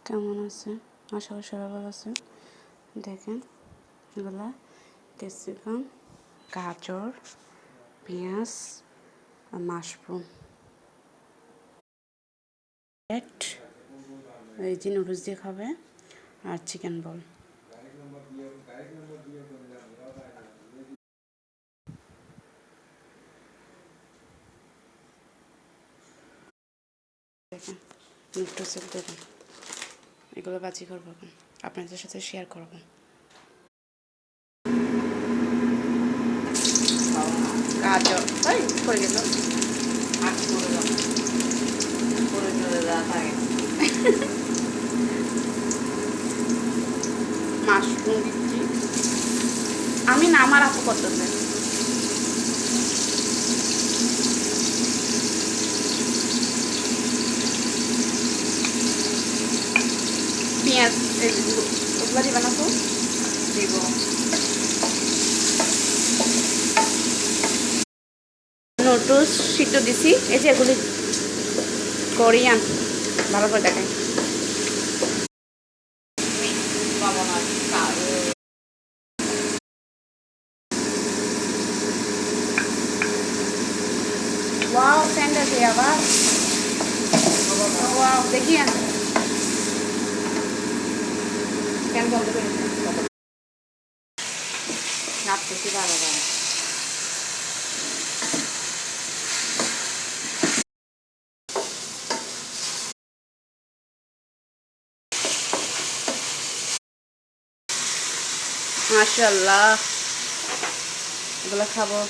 কেমন আছে? আশা করি সবাই ভালো আছে। দেখেন এগুলা ক্যাপসিকাম, গাজর, পেঁয়াজ আর মাশরুম। এই যে নুডলস দিয়ে খাবে আর চিকেন বল। দেখেন নুডলসের দেখেন এগুলো বাজি করবো আপনাদের সাথে শেয়ার করবো। গাজর তাই করে গেল মাশরুম দিচ্ছি আমি না, আমার আপু করতেছে। পেঁয়াজ ওগুলো দিবা না তো? দিব। নুডলস সিদ্ধ দিছি, এই যে এগুলি কোরিয়ান, ভালো করে দেখাই। ওয়াও স্যান্ডেল দিয়ে আবার ওয়াও দেখিয়ে কেন বন্ধ করে রাখতেছি বারবার। মাশাআল্লাহ এগুলো খাবো।